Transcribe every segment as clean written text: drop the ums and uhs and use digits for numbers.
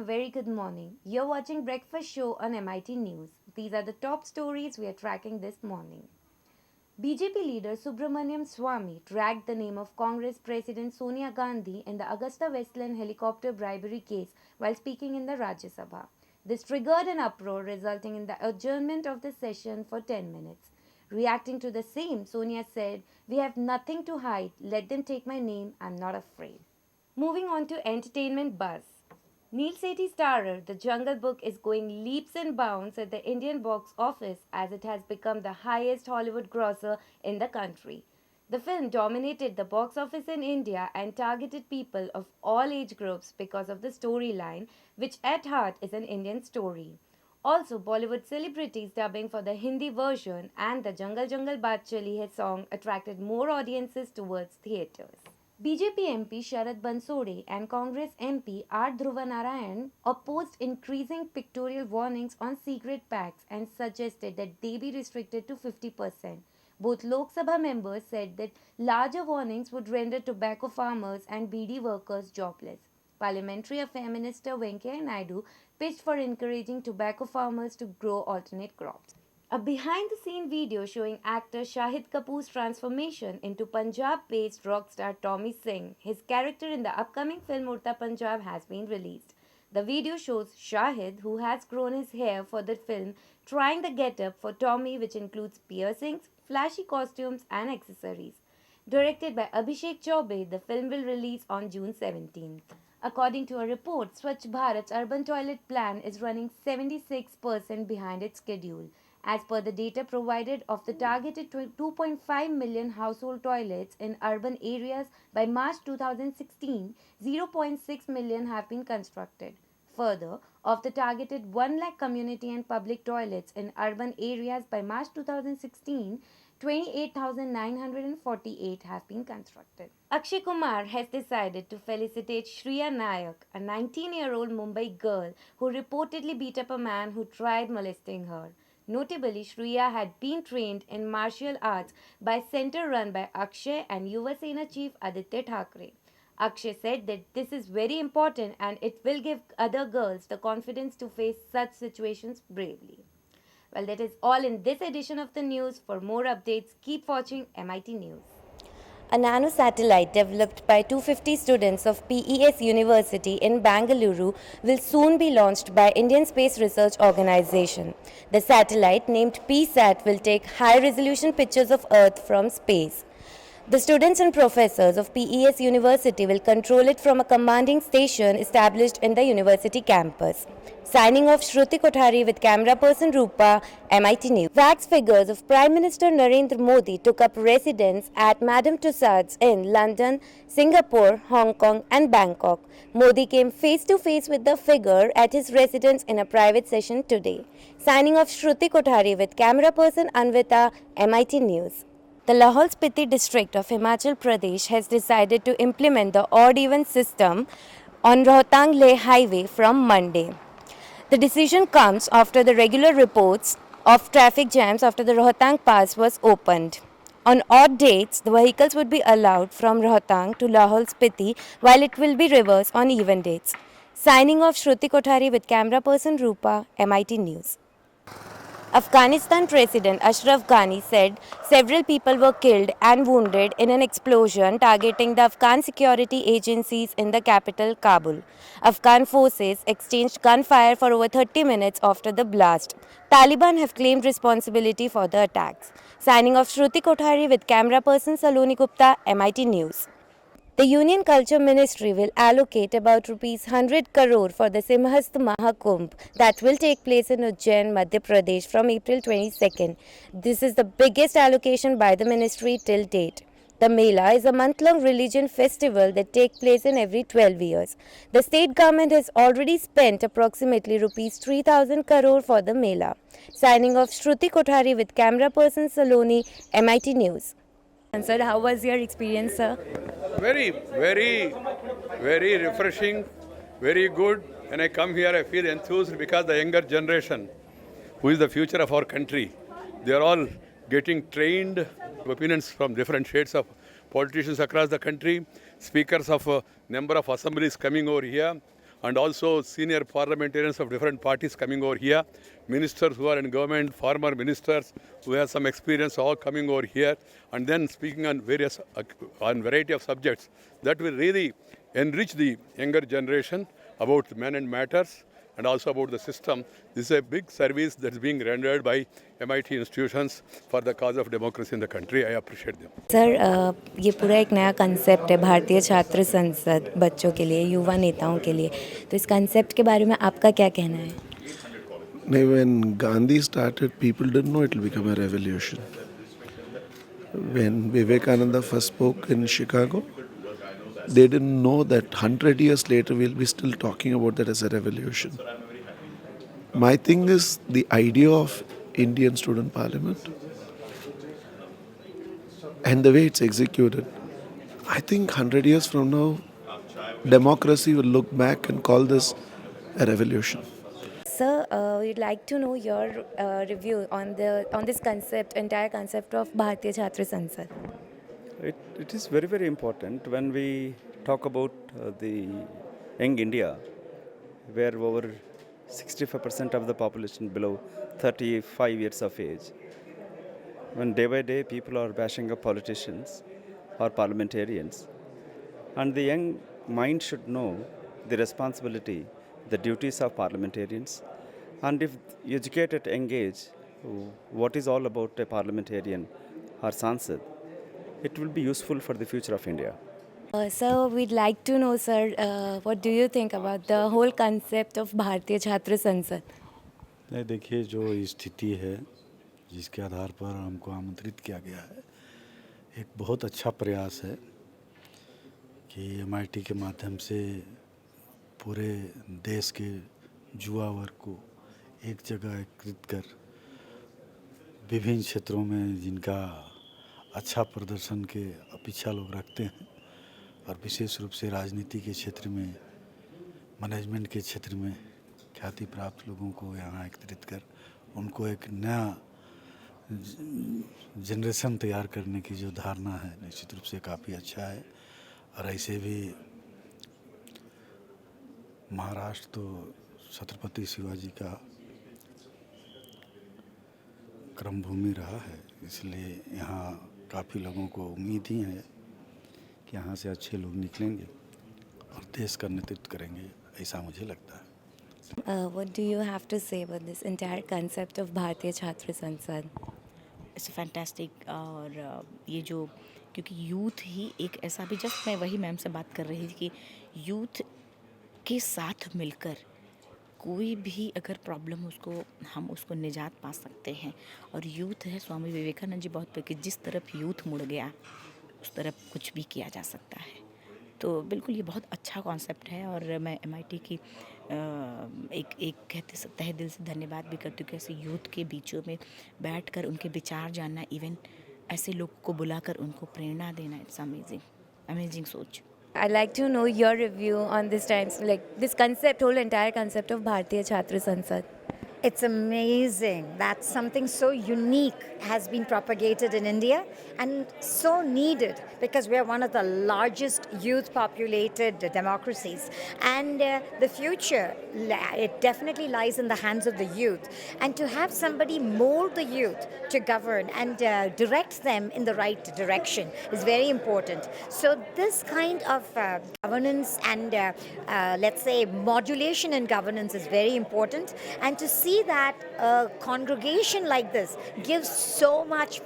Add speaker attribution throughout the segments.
Speaker 1: very good morning. You're watching Breakfast Show on MIT News. These are the top stories we are tracking this morning. BJP leader Subramaniam Swamy dragged the name of Congress President Sonia Gandhi in the Augusta Westland helicopter bribery case while speaking in the Rajya Sabha. This triggered an uproar resulting in the adjournment of the session for 10 minutes. Reacting to the same, Sonia said, "We have nothing to hide. Let them take my name. I'm not afraid." Moving on to entertainment buzz. Neil Sethi's starrer, The Jungle Book, is going leaps and bounds at the Indian box office as it has become the highest Hollywood grosser in the country. The film dominated the box office in India and targeted people of all age groups because of the storyline, which at heart is an Indian story. Also, Bollywood celebrities dubbing for the Hindi version and the Jungle Jungle Baat Chali Hai song attracted more audiences towards theatres. BJP MP Sharad Bansode and Congress MP R. Dhruvanarayan opposed increasing pictorial warnings on cigarette packs and suggested that they be restricted to 50%. Both Lok Sabha members said that larger warnings would render tobacco farmers and BD workers jobless. Parliamentary Affairs Minister Venkaiah Naidu pitched for encouraging tobacco farmers to grow alternate crops. A behind-the-scene video showing actor Shahid Kapoor's transformation into Punjab-based rock star Tommy Singh, his character in the upcoming film Urta Punjab, has been released. The video shows Shahid, who has grown his hair for the film, trying the get-up for Tommy, which includes piercings, flashy costumes and accessories. Directed by Abhishek Chaubey, the film will release on June 17th. According to a report, Swachh Bharat's urban toilet plan is running 76% behind its schedule. As per the data provided of the targeted 2.5 million household toilets in urban areas by March 2016, 0.6 million have been constructed. Further, of the targeted 1 lakh community and public toilets in urban areas by March 2016, 28,948 have been constructed. Akshay Kumar has decided to felicitate Shriya Nayak, a 19-year-old Mumbai girl who reportedly beat up a man who tried molesting her. Notably, Shriya had been trained in martial arts by a center run by Akshay and Yuva Sena chief Aditya Thackeray. Akshay said that this is very important and it will give other girls the confidence to face such situations bravely. Well, that is all in this edition of the news. For more updates, keep watching MIT News. A nano satellite developed by 250 students of PES University in Bangalore will soon be launched by Indian Space Research Organisation. The satellite, named PSAT, will take high-resolution pictures of Earth from space. The students and professors of PES University will control it from a commanding station established in the university campus. Signing off, Shruti Kothari with camera person Rupa, MIT News. Wax figures of Prime Minister Narendra Modi took up residence at Madame Tussauds in London, Singapore, Hong Kong and Bangkok. Modi came face to face with the figure at his residence in a private session today. Signing off, Shruti Kothari with camera person Anvita, MIT News. The Lahaul Spiti district of Himachal Pradesh has decided to implement the odd-even system on Rohtang-Leh highway from Monday. The decision comes after the regular reports of traffic jams after the Rohtang Pass was opened. On odd dates, the vehicles would be allowed from Rohtang to Lahaul Spiti, while it will be reversed on even dates. Signing off, Shruti Kothari with camera person Rupa, MIT News. Afghanistan President Ashraf Ghani said several people were killed and wounded in an explosion targeting the Afghan security agencies in the capital, Kabul. Afghan forces exchanged gunfire for over 30 minutes after the blast. Taliban have claimed responsibility for the attacks. Signing off, Shruti Kothari with camera person Saloni Gupta, MIT News. The Union Culture Ministry will allocate about Rs 100 crore for the Simhast Mahakumbh that will take place in Ujjain, Madhya Pradesh from April 22nd. This is the biggest allocation by the ministry till date. The Mela is a month-long religion festival that takes place in every 12 years. The state government has already spent approximately Rs 3,000 crore for the Mela. Signing off, Shruti Kothari with camera person Saloni, MIT News. Sir, how was your experience, sir?
Speaker 2: Very refreshing, very good. When I come here, I feel enthused because the younger generation, who is the future of our country, they are all getting trained, opinions from different shades of politicians across the country, speakers of a number of assemblies coming over here. and also senior parliamentarians of different parties coming over here, ministers who are in government, former ministers who have some experience, all coming over here, and then speaking on on variety of subjects that will really enrich the younger generation about men and matters and also about the system. This is a big service that is being rendered by MIT institutions for the cause of democracy in the country. I appreciate them.
Speaker 1: Sir ये पूरा एक नया concept है भारतीय छात्र संसद बच्चों के लिए, युवा नेताओं के लिए, तो इस कंसेप्ट के बारे में आपका क्या कहना है?
Speaker 3: When Gandhi started, people didn't know it will become a revolution. When Vivekananda first spoke in Chicago, they didn't know that 100 years later we'll be still talking about that as a revolution. My thing is the idea of Indian Student Parliament and the way it's executed. I think 100 years from now, democracy will look back and call this a revolution.
Speaker 1: Sir, we'd like to know your review on this concept, entire concept of Bharatiya Chhatra Sansad.
Speaker 4: It is very, very important when we talk about the young India, where over 65% of the population below 35 years of age. When day by day people are bashing up politicians or parliamentarians, and the young mind should know the responsibility, the duties of parliamentarians, and if educated engage what is all about a parliamentarian or Sansad, it will be useful for the future of India.
Speaker 1: Sir, we'd like to know, sir, what do you think about the whole concept of Bharatiya Chhatra Sansad?
Speaker 5: नहीं, देखिए जो स्थिति है जिसके आधार पर हमको आमंत्रित किया गया है, एक बहुत अच्छा प्रयास है कि MIT के माध्यम से पूरे देश के युवा वर्ग को एक जगह एकत्रित कर विभिन्न क्षेत्रों में जिनका अच्छा प्रदर्शन के अपेक्षा लोग रखते हैं और विशेष रूप से राजनीति के क्षेत्र में, मैनेजमेंट के क्षेत्र में ख्याति प्राप्त लोगों को यहाँ एकत्रित कर उनको एक नया जनरेशन तैयार करने की जो धारणा है, निश्चित रूप से काफ़ी अच्छा है। और ऐसे भी महाराष्ट्र तो छत्रपति शिवाजी का क्रम भूमि रहा है, इसलिए यहाँ काफ़ी लोगों को उम्मीद ही है कि यहाँ से अच्छे लोग निकलेंगे और देश का नेतृत्व करेंगे, ऐसा मुझे लगता है।
Speaker 1: What do you have to say about this entire concept of Bharatiya Chhatra Sansad?
Speaker 6: It's fantastic. और ये जो, क्योंकि यूथ ही एक ऐसा भी, जस्ट मैं वही मैम से बात कर रही थी कि यूथ के साथ मिलकर कोई भी अगर प्रॉब्लम हम उसको निजात पा सकते हैं। और यूथ है, स्वामी विवेकानंद जी बहुत कि जिस तरफ यूथ मुड़ गया उस तरफ कुछ भी किया जा सकता है। तो बिल्कुल ये बहुत अच्छा कॉन्सेप्ट है और मैं MIT की एक कहते तहे दिल से धन्यवाद भी करती हूँ कि ऐसे यूथ के बीचों में बैठकर उनके विचार जानना, इवन ऐसे लोग को बुलाकर उनको प्रेरणा देना, इट्स अमेजिंग सोच।
Speaker 1: I'd like to know your review on this times, like this concept, whole entire concept of Bharatiya Chhatra Sansad.
Speaker 7: It's amazing that something so unique has been propagated in India and so needed because we are one of the largest youth populated democracies. And the future, it definitely lies in the hands of the youth. And to have somebody mold the youth to govern and direct them in the right direction is very important. So this kind of governance and let's say modulation in governance is very important. And to see that a congregation like this gives so much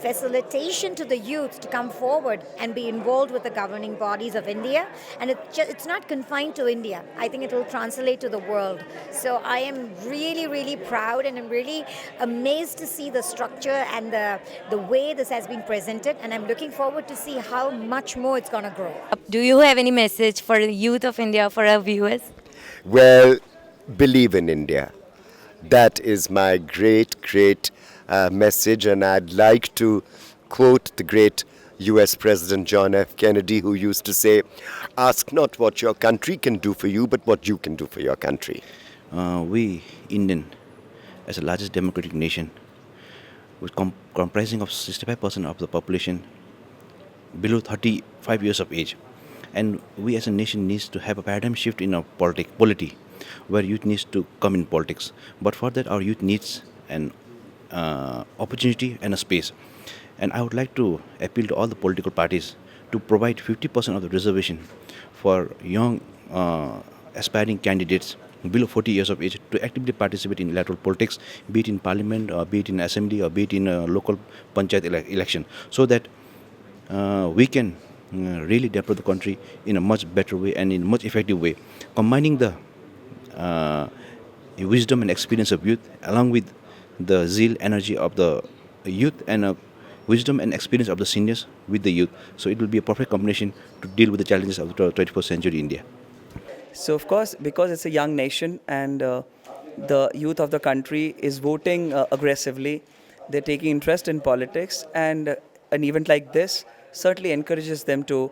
Speaker 7: facilitation to the youth to come forward and be involved with the governing bodies of India. And it's not confined to India. I think it will translate to the world. So I am really, really proud and I'm really amazed to see the structure and the way this has been presented. And I'm looking forward to see how much more it's going to grow.
Speaker 1: Do you have any message for the youth of India, for our viewers?
Speaker 8: Well, believe in India. That is my great message, and I'd like to quote the great US President John F. Kennedy, who used to say, "Ask not what your country can do for you, but what you can do for your country."
Speaker 9: We, Indian, as the largest democratic nation, with comprising of 65% of the population below 35 years of age, And we as a nation needs to have a paradigm shift in our polity, where youth needs to come in politics. But for that, our youth needs an opportunity and a space. And I would like to appeal to all the political parties to provide 50% of the reservation for young aspiring candidates below 40 years of age to actively participate in electoral politics, be it in parliament, or be it in assembly, or be it in a local panchayat election, so that we can really develop the country in a much better way and in a much effective way, combining the uh, wisdom and experience of youth along with the zeal, energy of the youth, and wisdom and experience of the seniors with the youth. So it will be a perfect combination to deal with the challenges of the 21st century India.
Speaker 10: So, of course, because it's a young nation and the youth of the country is voting aggressively, they're taking interest in politics, and an event like this certainly encourages them to,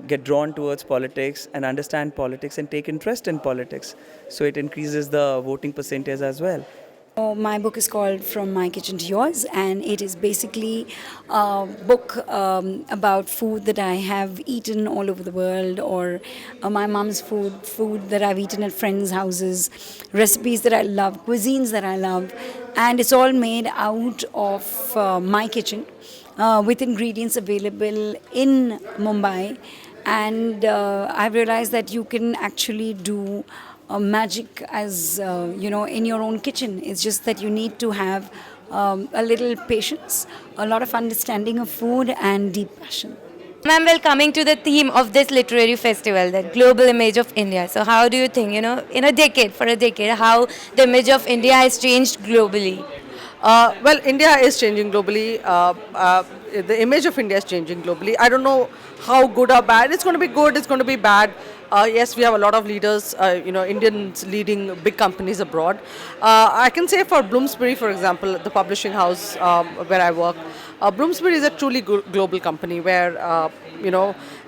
Speaker 10: get drawn towards politics and understand politics and take interest in politics. So it increases the voting percentage as well.
Speaker 11: My book is called From My Kitchen to Yours, and it is basically a book about food that I have eaten all over the world, or my mom's food that I've eaten at friends' houses, recipes that I love, cuisines that I love, and it's all made out of my kitchen with ingredients available in Mumbai. And I've realized that you can actually do magic as in your own kitchen. It's just that you need to have a little patience, a lot of understanding of food, and deep passion.
Speaker 1: Ma'am, well, coming to the theme of this literary festival, the global image of India. So, how do you think, in for a decade, how the image of India has changed globally?
Speaker 12: Well, India is changing globally. The image of India is changing globally. I don't know how good or bad. It's going to be good. It's going to be bad. Yes, we have a lot of leaders, Indians leading big companies abroad. I can say for Bloomsbury, for example, the publishing house where I work, Bloomsbury is a truly global company where,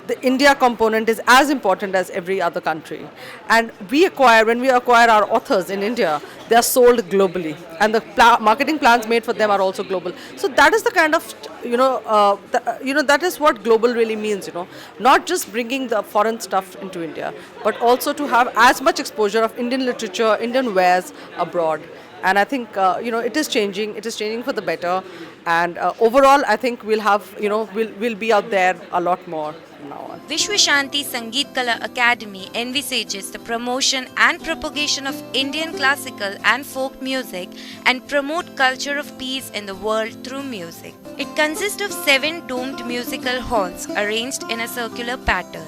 Speaker 12: the India component is as important as every other country. And when we acquire our authors in India, they are sold globally. And the marketing plans made for them are also global. So that is the kind of, that is what global really means, Not just bringing the foreign stuff into India, but also to have as much exposure of Indian literature, Indian wares abroad. And I think, it is changing. It is changing for the better. And overall, I think we'll have, we'll be out there a lot more from now on.
Speaker 1: Vishwa Shanti Sangeet Kala Academy envisages the promotion and propagation of Indian classical and folk music and promote culture of peace in the world through music. It consists of 7 domed musical halls arranged in a circular pattern.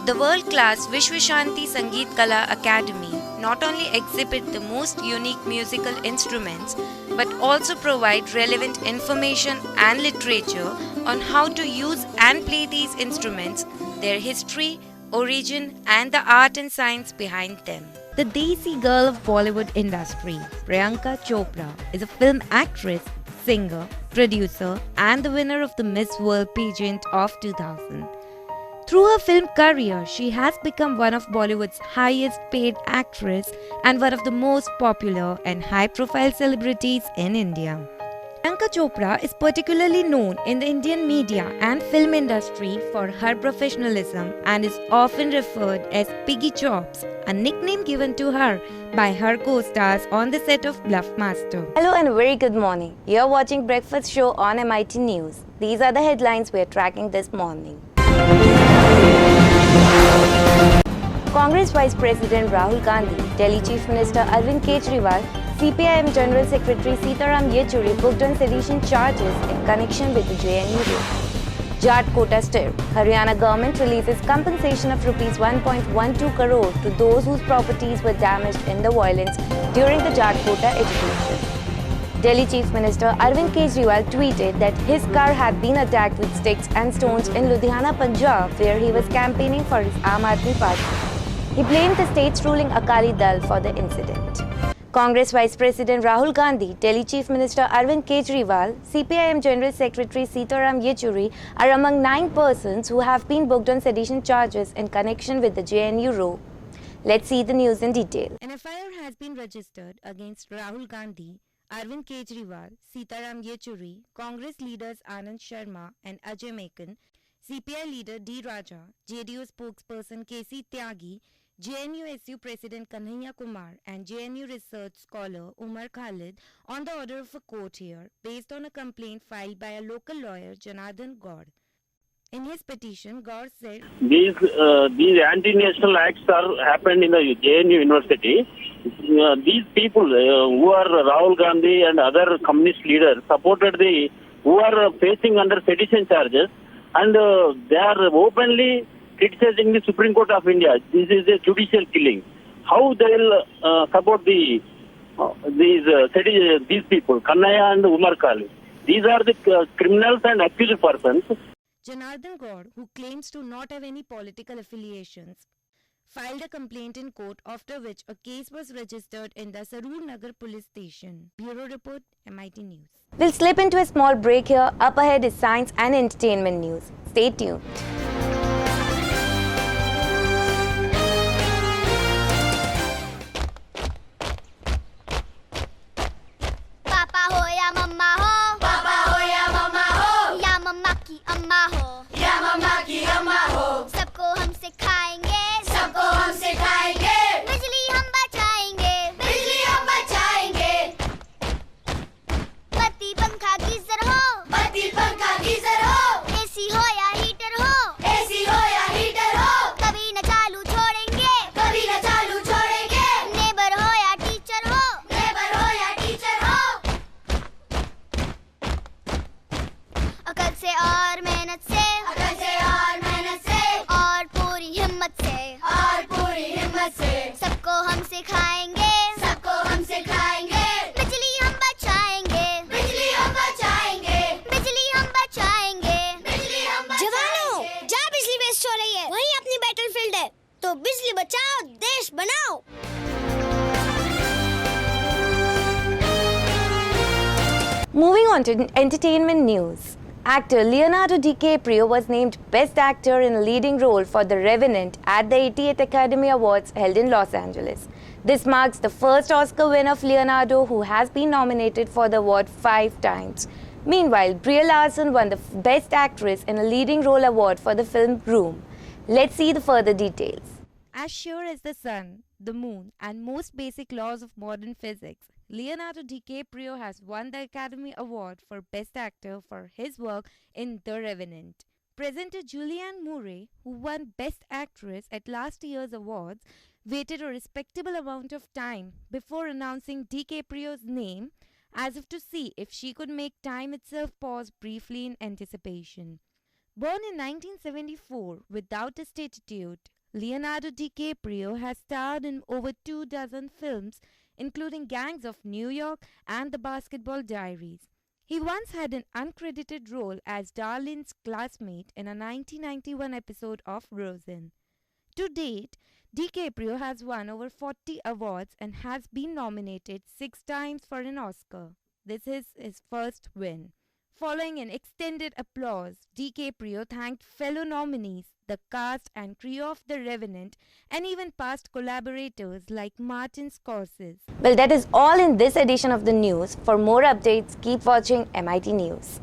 Speaker 1: The world-class Vishwa Shanti Sangeet Kala Academy not only exhibit the most unique musical instruments but also provide relevant information and literature on how to use and play these instruments, their history, origin, and the art and science behind them. The Desi girl of Bollywood industry, Priyanka Chopra, is a film actress, singer, producer, and the winner of the Miss World pageant of 2000. Through her film career, she has become one of Bollywood's highest paid actresses and one of the most popular and high-profile celebrities in India. Priyanka Chopra is particularly known in the Indian media and film industry for her professionalism and is often referred as Piggy Chops, a nickname given to her by her co-stars on the set of Bluffmaster. Hello and a very good morning. You're watching Breakfast Show on MIT News. These are the headlines we're tracking this morning. Congress Vice President Rahul Gandhi, Delhi Chief Minister Arvind Kejriwal, CPIM General Secretary Sitaram Yechuri booked on sedition charges in connection with the JNU raid. Jat quota stirred. Haryana government releases compensation of Rs 1.12 crore to those whose properties were damaged in the violence during the Jat quota agitation. Delhi Chief Minister Arvind Kejriwal tweeted that his car had been attacked with sticks and stones in Ludhiana, Punjab, where he was campaigning for his Aam Aadmi Party. He blamed the state's ruling Akali Dal for the incident. Congress Vice President Rahul Gandhi, Delhi Chief Minister Arvind Kejriwal, CPIM General Secretary Sitaram Yechuri are among 9 persons who have been booked on sedition charges in connection with the JNU row. Let's see the news in detail. An FIR has been registered against Rahul Gandhi, Arvind Kejriwal, Sitaram Yechuri, Congress leaders Anand Sharma and Ajay Maken, CPI leader D. Raja, JDU spokesperson KC Tyagi, JNU-SU President Kanhaiya Kumar and JNU research scholar Umar Khalid on the order of a court here based on a complaint filed by a local lawyer Janardhan Gaur. In his petition, Gaur said,
Speaker 13: These anti-national acts are happened in the JNU University. These people who are Rahul Gandhi and other communist leaders supported who are facing under sedition charges, and they are openly criticizing the Supreme Court of India. This is a judicial killing. How they will support these people, Kannaya and Umar Khalid? These are the criminals and accused persons.
Speaker 1: Janardhan Gaur, who claims to not have any political affiliations, filed a complaint in court, after which a case was registered in the Sarur Nagar police station. Bureau Report, MIT News. We'll slip into a small break here. Up ahead is science and entertainment news. Stay tuned.
Speaker 14: पापा हो या मम्मा हो, पापा हो या मम्मा हो, या मम्मा की अम्मा हो, या मम्मा की अम्मा हो, सबको हम सिखाएंगे, सबको हम सिखाएंगे, बिजली हम बचाएंगे, बिजली हम बचाएंगे, बत्ती पंखा गीजर हो, बत्ती पंखा गीजर हो, एसी हो या हीटर हो, एसी हो या हीटर हो, कभी न चालू छोड़ेंगे, कभी न चालू छोड़ेंगे, नेबर हो या टीचर हो, नेबर हो या टीचर हो, अकल से और मेहनत से, अकल से और मेहनत से, और पूरी हिम्मत से, और पूरी हिम्मत से, सबको हम सिखाएंगे, सबको हम सिखाएंगे, बिजली हम बचाएंगे, बिजली हम बचाएंगे, बिजली हम बचाएंगे, बिजली हम बचाएंगे। जवानों, जहाँ बिजली वेस्ट हो रही है वहीं अपनी बैटलफील्ड है, तो बिजली बचाओ, देश बनाओ।
Speaker 1: Moving on to entertainment news. Actor Leonardo DiCaprio was named Best Actor in a Leading Role for The Revenant at the 80th Academy Awards held in Los Angeles. This marks the first Oscar win of Leonardo, who has been nominated for the award 5 times. Meanwhile, Brie Larson won the Best Actress in a Leading Role award for the film Room. Let's see the further details. As sure as the sun, the moon, and most basic laws of modern physics, Leonardo DiCaprio has won the Academy Award for Best Actor for his work in The Revenant. Presenter Julianne Moore, who won Best Actress at last year's awards, waited a respectable amount of time before announcing DiCaprio's name, as if to see if she could make time itself pause briefly in anticipation. Born in 1974 without a statute, Leonardo DiCaprio has starred in over 24 films, including Gangs of New York and The Basketball Diaries. He once had an uncredited role as Darlene's classmate in a 1991 episode of Roseanne. To date, DiCaprio has won over 40 awards and has been nominated 6 times for an Oscar. This is his first win. Following an extended applause, DiCaprio thanked fellow nominees, the cast and crew of The Revenant, and even past collaborators like Martin Scorsese. Well, that is all in this edition of the news. For more updates, keep watching MIT News.